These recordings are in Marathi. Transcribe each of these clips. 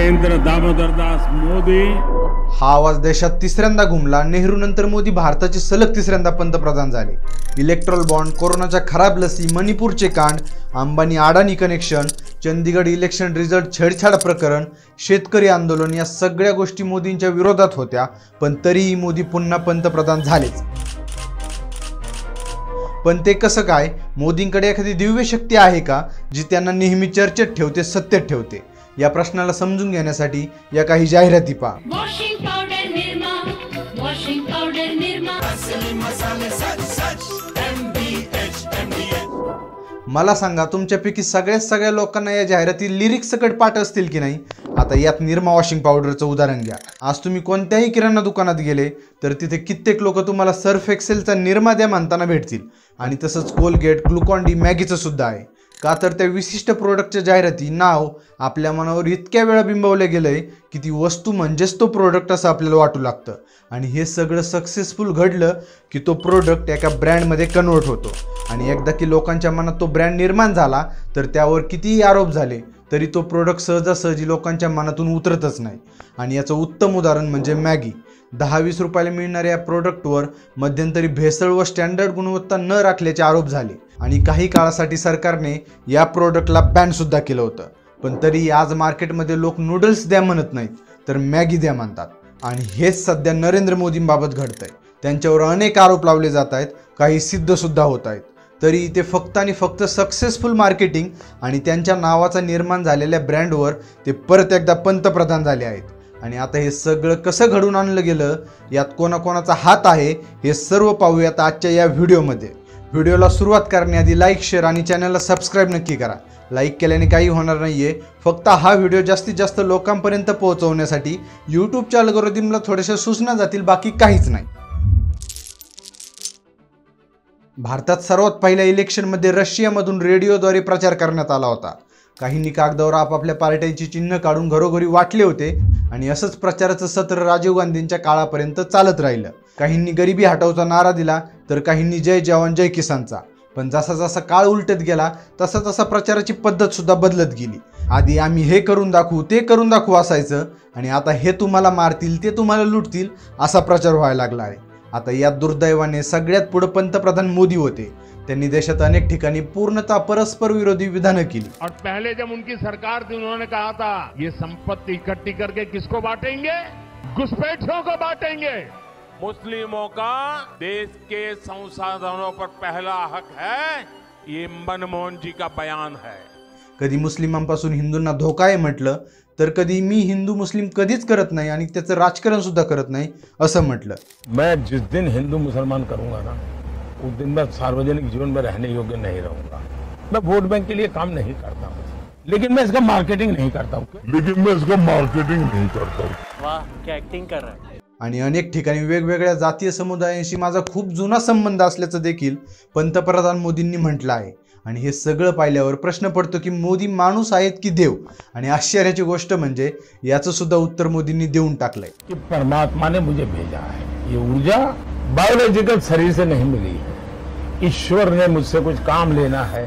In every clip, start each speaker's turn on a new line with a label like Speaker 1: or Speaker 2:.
Speaker 1: नरेंद्र दामोदर दास मोदी।
Speaker 2: हा आवाज देशात तिसऱ्यांदा घुमला। नेहरू नंतर मोदी भारताचे सलग तिसऱ्यांदा पंतप्रधान झाले। इलेक्ट्रॉल बॉन्ड, कोरोनाच्या खराब लसी, मणिपूरचे कांड, अंबानी अडानी कनेक्शन, चंदीगड इलेक्शन रिझल्ट छेडछाड प्रकरण, शेतकरी आंदोलन या सगळ्या गोष्टी मोदींच्या विरोधात होत्या, पण तरीही मोदी पुन्हा पंतप्रधान झालेच। पण ते कसं काय? मोदींकडे एखादी दिव्य शक्ती आहे का जी त्यांना नेहमी चर्चेत ठेवते, सत्तेत ठेवते? या प्रश्नाला समजून घेण्यासाठी या काही जाहिराती पहा।
Speaker 3: Washing powder Nirma, washing powder Nirma, असली मसाले सच सच MDH।
Speaker 2: मला सांगा, तुमच्यापैकी सगळ्या लोकांना या जाहिराती लिरिक्स सकट पाठ असतील की नाही? आता यात निर्मा वॉशिंग पावडरचं उदाहरण घ्या। आज तुम्ही कोणत्याही किराणा दुकानात गेले तर तिथे कित्येक लोक तुम्हाला सर्फ एक्सेलचा निर्मा द्या म्हणताना भेटतील, आणि तसंच कोलगेट, ग्लुकॉन डी, मॅगीचं सुद्धा आहे। का तर त्या विशिष्ट प्रोडक्टच्या जाहिराती नाव आपल्या मनावर इतक्या वेळा बिंबवले गेलंय की ती वस्तू म्हणजेच तो प्रोडक्ट असं आपल्याला वाटू लागतं। आणि हे सगळं सक्सेसफुल घडलं की तो प्रोडक्ट एका ब्रँडमध्ये कन्वर्ट होतो, आणि एकदा की लोकांच्या मनात तो ब्रँड निर्माण झाला तर त्यावर कितीही आरोप झाले तरी तो प्रोडक्ट सहजासहजी लोकांच्या मनातून उतरतच नाही। आणि याचं उत्तम उदाहरण म्हणजे मॅगी। 10-20 रुपयाला मिळणाऱ्या या प्रोडक्टवर मध्यंतरी भेसळ व स्टँडर्ड गुणवत्ता न राखल्याचे आरोप झाले, आणि काही काळासाठी सरकारने या प्रोडक्टला बॅन सुद्धा केलं होतं। पण तरी आज मार्केटमध्ये लोक नूडल्स द्या म्हणत नाहीत तर मॅगी द्या म्हणतात, आणि हेच सध्या नरेंद्र मोदींबाबत घडतंय। त्यांच्यावर अनेक आरोप लावले जात आहेत, काही सिद्ध सुद्धा होत आहेत, तरी ते फक्त आणि फक्त सक्सेसफुल मार्केटिंग आणि त्यांच्या नावाचा निर्माण झालेल्या ब्रँडवर ते परत एकदा पंतप्रधान झाले आहेत। आणि आता हे सगळं कसं घडून आणलं गेलं, यात कोणाकोणाचा हात आहे हे सर्व पाहूयात आजच्या या व्हिडिओमध्ये। व्हिडिओला सुरुवात करण्याआधी लाईक, शेअर आणि चॅनलला सबस्क्राईब नक्की करा। लाईक केल्याने काही होणार नाहीये, फक्त हा व्हिडिओ जास्तीत जास्त लोकांपर्यंत पोहोचवण्यासाठी यूट्यूबच्या अल्गोरिदमला थोड्याशा सूचना जातील, बाकी काहीच नाही। भारतात सर्वात पहिल्या इलेक्शनमध्ये रशियामधून रेडिओद्वारे प्रचार करण्यात आला होता। काहींनी कागदावर आपापल्या पार्ट्यांची चिन्ह काढून घरोघरी वाटले होते, आणि असंच प्रचाराचं सत्र राजीव गांधींच्या काळापर्यंत चालत राहिलं। काहींनी गरिबी हटवचा नारा दिला तर काहींनी जय जवान जय किसानचा। पण जसा जसा काळ उलटत गेला तसा तसा प्रचाराची पद्धत सुद्धा बदलत गेली। आधी आम्ही हे करून दाखवू, ते करून दाखवू असायचं, आणि आता हे तुम्हाला मारतील, ते तुम्हाला लुटतील असा प्रचार व्हायला लागला आहे। आता यात दुर्दैवाने सगळ्यात पुढे पंतप्रधान मोदी होते। त्यांनी देशात अनेक ठिकाणी पूर्णतः परस्पर विरोधी विधानं केली।
Speaker 1: और पहले जब उनकी सरकार थी उन्होंने कहा था ये संपत्ति इकट्ठी करके किसको बांटेंगे? घुसपैठियों को बांटेंगे। मुस्लिमों का देश के संसाधनों पर पहला हक है, ये मनमोहन जी का बयान है।
Speaker 2: कधी मुस्लिमांपासून हिंदूंना धोका आहे म्हटलं तर कधी मी हिंदू मुस्लिम कधीच करत नाही आणि त्याचं राजकारण सुद्धा करत नाही असं म्हटलं।
Speaker 4: मैं जिस दिन हिंदू मुसलमान करूंगा ना, उस दिन मैं सार्वजनिक जीवन में रहने योग्य नहीं रहूंगा। मैं वोट बैंक के लिए काम नहीं करता हूँ, लेकिन मैं इसका मार्केटिंग नहीं करता हूँ।
Speaker 5: वाह, क्या एक्टिंग कर रहा है।
Speaker 2: आणि अनेक ठिकाणी वेगवेगळ्या जातीय समुदायांशी माझा खूप जुना संबंध असल्याचं देखील पंतप्रधान मोदींनी म्हटलं आहे। आणि हे सगळं पाहिल्यावर प्रश्न पडतो की मोदी माणूस आहेत की देव? आणि आश्चर्याची गोष्ट म्हणजे याचं सुद्धा उत्तर मोदींनी देऊन टाकलंय
Speaker 4: कि परमात्मा ने मुझे भेजा है। ये ऊर्जा बायोलॉजिकल शरीर से नहीं मिली है, ईश्वर ने मुझसे कुछ काम लेना है।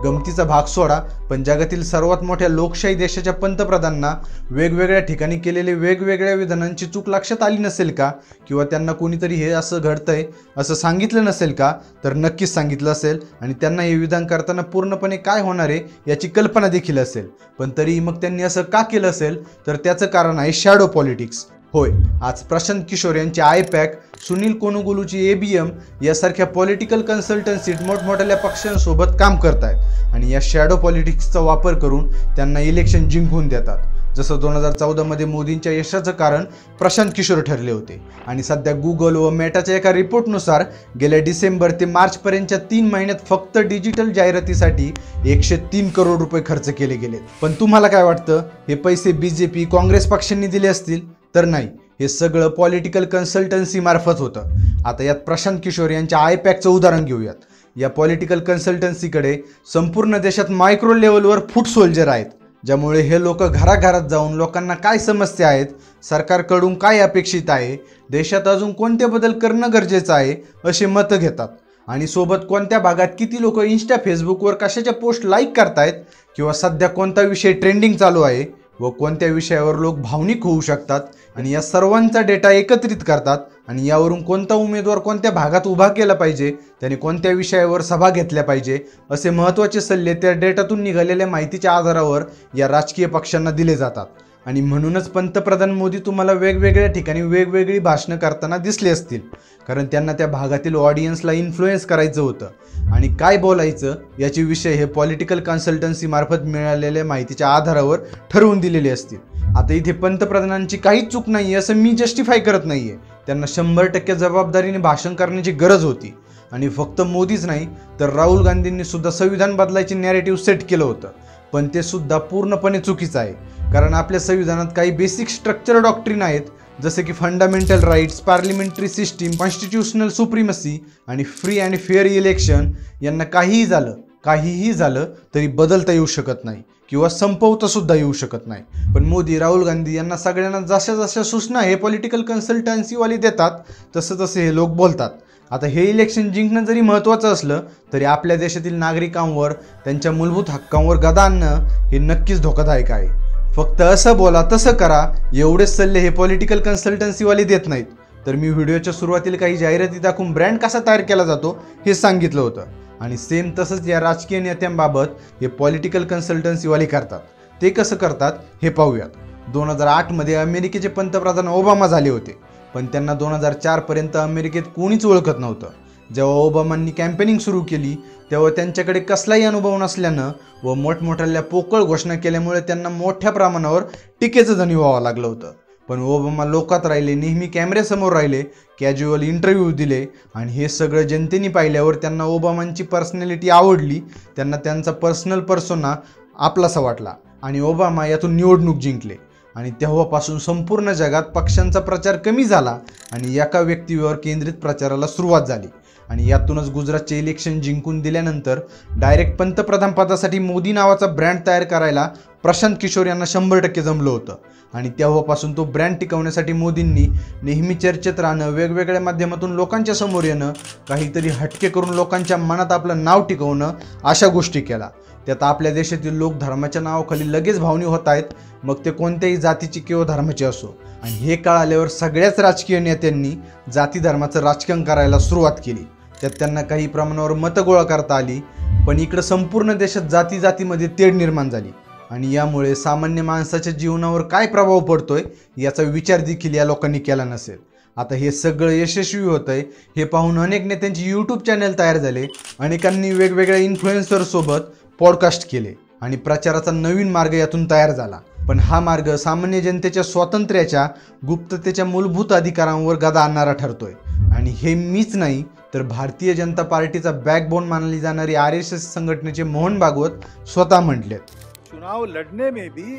Speaker 2: गमतीचा भाग सोडा, पण जगातील सर्वात मोठ्या लोकशाही देशाच्या पंतप्रधानांना वेगवेगळ्या ठिकाणी केलेले वेगवेगळ्या विधानांची चूक लक्षात आली नसेल का? किंवा त्यांना कोणीतरी हे असं घडतंय असं सांगितलं नसेल का? तर नक्कीच सांगितलं असेल, आणि त्यांना हे विधान करताना पूर्णपणे काय होणार आहे याची कल्पना देखील असेल। पण तरी मग त्यांनी असं का केलं असेल? तर त्याचं कारण आहे शॅडो पॉलिटिक्स। होय, आज प्रशांत किशोर यांची आयपॅक, सुनील कोनुगोलूची ABM यासारख्या पॉलिटिकल कन्सल्टन्सीत मोठमोठ्या पक्षांसोबत काम करतायत, आणि या शॅडो पॉलिटिक्सचा वापर करून त्यांना इलेक्शन जिंकून देतात। जसं 2014 मध्ये मोदींच्या यशाचं कारण प्रशांत किशोर ठरले होते, आणि सध्या गुगल व मेटाच्या एका रिपोर्टनुसार गेल्या डिसेंबर ते मार्चपर्यंतच्या 3 महिन्यात फक्त डिजिटल जाहिरातीसाठी 103 करोड रुपये खर्च केले गेलेत। पण तुम्हाला काय वाटतं, हे पैसे BJP काँग्रेस पक्षांनी दिले असतील? तर नाही, हे सगळं पॉलिटिकल कन्सल्टन्सी मार्फत होतं। आता यात प्रशांत किशोर यांच्या आयपॅकचं उदाहरण घेऊयात। या पॉलिटिकल कन्सल्टन्सीकडे संपूर्ण देशात मायक्रो लेवलवर फूट सोल्जर आहेत, ज्यामुळे हे लोक घराघरात जाऊन लोकांना काय समस्या आहेत, सरकारकडून काय अपेक्षित आहे, देशात अजून कोणते बदल करणं गरजेचं आहे असे मतं घेतात। आणि सोबत कोणत्या भागात किती लोक इन्स्टा फेसबुकवर कशाच्या पोस्ट लाईक करतायत, किंवा सध्या कोणता विषय ट्रेंडिंग चालू आहे व कोणत्या विषयावर लोक भावनिक होऊ शकतात आणि या सर्वांचा डेटा एकत्रित करतात आणि यावरून कोणता उमेदवार कोणत्या भागात उभा केला पाहिजे, त्याने कोणत्या विषयावर सभा घेतल्या पाहिजे असे महत्त्वाचे सल्ले त्या डेटातून निघालेल्या माहितीच्या आधारावर या राजकीय पक्षांना दिले जातात. आणि म्हणूनच पंतप्रधान मोदी तुम्हाला वेगवेगळ्या ठिकाणी वेगवेगळी भाषणं करताना दिसले असतील, कारण त्यांना त्या भागातील ऑडियन्सला इन्फ्लुएन्स करायचं होतं आणि काय बोलायचं याचे विषय हे पॉलिटिकल कन्सल्टन्सी मार्फत मिळालेल्या माहितीच्या आधारावर ठरवून दिलेले असतील. आता इथे पंतप्रधानांची काहीच चूक नाही असं मी जस्टिफाय करत नाहीये. त्यांना 100% जबाबदारीने भाषण करण्याची गरज होती आणि फक्त मोदीच नाही तर राहुल गांधींनी सुद्धा संविधान बदलायचे नॅरेटिव्ह सेट केलं होतं, पण ते सुद्धा पूर्णपणे चुकीचं आहे. कारण आपल्या संविधानात काही बेसिक स्ट्रक्चर डॉक्ट्रिन आहेत, जसे की fundamental rights, parliamentary system, constitutional supremacy आणि फ्री अँड फेअर इलेक्शन यांना काहीही झालं तरी बदलता येऊ शकत नाही किंवा संपवता सुद्धा येऊ शकत नाही. पण मोदी, राहुल गांधी यांना सगळ्यांना जशा सूचना हे पॉलिटिकल कन्सल्टन्सीवाले देतात तसे हे लोक बोलतात. आता हे इलेक्शन जिंकणं जरी महत्त्वाचं असलं तरी आपल्या देशातील नागरिकांवर त्यांच्या मूलभूत हक्कांवर गदा आणणं हे नक्कीच धोकादायक आहे. फक्त असं बोला तसं करा एवढेच सल्ले हे पॉलिटिकल कन्सल्टन्सीवाले देत नाहीत. तर मी व्हिडिओच्या सुरुवातीला काही जाहिराती दाखवून ब्रँड कसा तयार केला जातो हे सांगितलं होतं आणि सेम तसंच या राजकीय नेत्यांबाबत हे पॉलिटिकल कन्सल्टन्सीवाले करतात. ते कसं करतात हे पाहूयात. 2008 अमेरिकेचे पंतप्रधान ओबामा झाले होते, पण त्यांना 2004 पर्यंत अमेरिकेत कोणीच ओळखत नव्हतं. जेव्हा ओबामांनी कॅम्पेनिंग सुरू केली तेव्हा त्यांच्याकडे कसलाही अनुभव नसल्यानं व मोठमोठ्या पोकळ घोषणा केल्यामुळे त्यांना मोठ्या प्रमाणावर टीकेचं धनी व्हावं लागलं होतं. पण ओबामा लोकात राहिले, नेहमी कॅमेऱ्यासमोर राहिले, कॅज्युअल इंटरव्ह्यू दिले आणि हे सगळं जनतेने पाहिल्यावर त्यांना ओबामांची पर्सनॅलिटी आवडली. त्यांना त्यांचा पर्सनल पर्सोना आपलासा वाटला आणि ओबामा यातून निवडणूक जिंकले. आणि तेव्हापासून संपूर्ण जगात पक्षांचा प्रचार कमी झाला आणि एका व्यक्तीवर केंद्रित प्रचाराला सुरुवात झाली. आणि यातूनच गुजरातचे इलेक्शन जिंकून दिल्यानंतर डायरेक्ट पंतप्रधान पदासाठी मोदी नावाचा ब्रँड तयार करायला प्रशांत किशोर यांना 100% जमलं होतं. आणि तेव्हापासून तो ब्रँड टिकवण्यासाठी मोदींनी नेहमी चर्चेत राहणं, वेगवेगळ्या माध्यमातून लोकांच्या समोर येणं, काहीतरी हटके करून लोकांच्या मनात आपलं नाव टिकवणं अशा गोष्टी केल्या. त्यात आपल्या देशातील लोक धर्माच्या नावाखाली लगेच भावनिक होत आहेत, मग ते कोणत्याही जातीची किंवा धर्माचे असो. आणि हे कळाल्यावर सगळ्याच राजकीय नेत्यांनी जाती धर्माचं राजकारण करायला सुरुवात केली. त्यात त्यांना काही प्रमाणावर मतं गोळा करता आली, पण इकडं संपूर्ण देशात जातीमध्ये तेढ निर्माण झाली आणि यामुळे सामान्य माणसाच्या जीवनावर काय प्रभाव पडतोय याचा विचार देखील या लोकांनी केला नसेल. आता हे सगळं यशस्वी होतंय हे पाहून अनेक नेत्यांचे यूट्यूब चॅनल तयार झाले, अनेकांनी वेगवेगळ्या इन्फ्लुएन्सरसोबत पॉडकास्ट केले आणि प्रचाराचा नवीन मार्ग यातून तयार झाला. पण हा मार्ग सामान्य जनतेच्या स्वातंत्र्याच्या, गुप्ततेच्या मूलभूत अधिकारांवर गदा आणणारा ठरतोय. आणि हे मीच नाही तर भारतीय जनता पार्टीचा बॅकबोन मानली जाणारी RSS संघटनेचे मोहन भागवत स्वतः म्हटलेत.
Speaker 6: चुनाव लड़ने में भी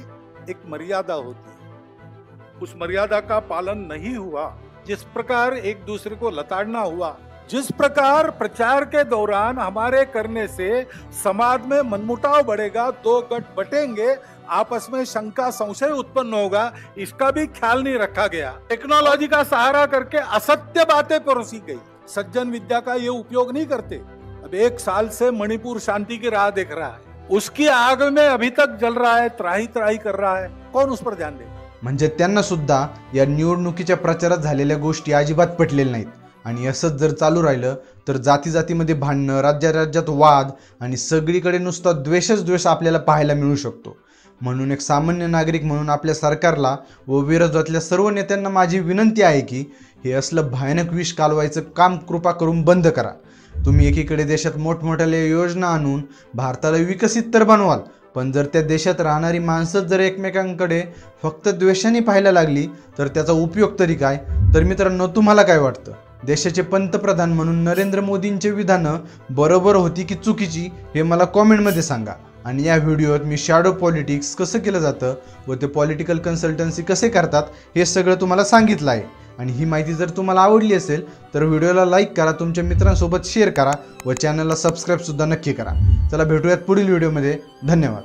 Speaker 6: एक मर्यादा होती है, उस मर्यादा का पालन नहीं हुआ. जिस प्रकार एक दूसरे को लताड़ना हुआ, जिस प्रकार प्रचार के दौरान हमारे करने से समाज में मनमुटाव बढ़ेगा, 2 गट बटेंगे, आपस में शंका संशय उत्पन्न होगा, इसका भी ख्याल नहीं रखा गया. टेक्नोलॉजी का सहारा करके असत्य बातें परोसी गई. सज्जन विद्या का ये उपयोग नहीं करते. अब 1 साल से मणिपुर शांति की राह देख रहा है, उसकी आग में अभी तक जल रहा है, त्राही त्राही कर रहा है. कौन उस पर ध्यान दे?
Speaker 2: म्हणजे त्यांना सुद्धा या निवडणुकीच्या प्रचारात झालेल्या गोष्टी अजिबात पटलेल्या नाहीत. आणि असंच जर चालू राहिलं तर जातीमध्ये भांडणं, राज्यात वाद आणि सगळीकडे नुसता द्वेष आपल्याला पाहायला मिळू शकतो. म्हणून एक सामान्य नागरिक म्हणून आपल्या सरकारला व विरोधातल्या सर्व नेत्यांना माझी विनंती आहे की हे असलं भयानक विष कालवायचं काम कृपा करून बंद करा. तुम्ही एकीकडे देशात मोठमोठ्या योजना आणून भारताला विकसित तर बनवाल, पण जर त्या देशात राहणारी माणसं जर एकमेकांकडे फक्त द्वेषाने पाहायला लागली तर त्याचा उपयोग तरी काय? तर मित्रांनो, तुम्हाला काय वाटतं? देशाचे पंतप्रधान म्हणून नरेंद्र मोदींची विधानं बरोबर होती की चुकीची हे मला कॉमेंटमध्ये सांगा. आणि या व्हिडिओत मी शॅडो पॉलिटिक्स कसं केलं जातं व ते पॉलिटिकल कन्सल्टन्सी कसे करतात हे सगळं तुम्हाला सांगितलं आहे. आणि ही माहिती जर तुम्हाला आवडली असेल तर व्हिडिओला लाईक करा, तुमच्या मित्रांसोबत शेअर करा व चॅनलला सबस्क्राईबसुद्धा नक्की करा. चला भेटूयात पुढील व्हिडिओमध्ये. धन्यवाद.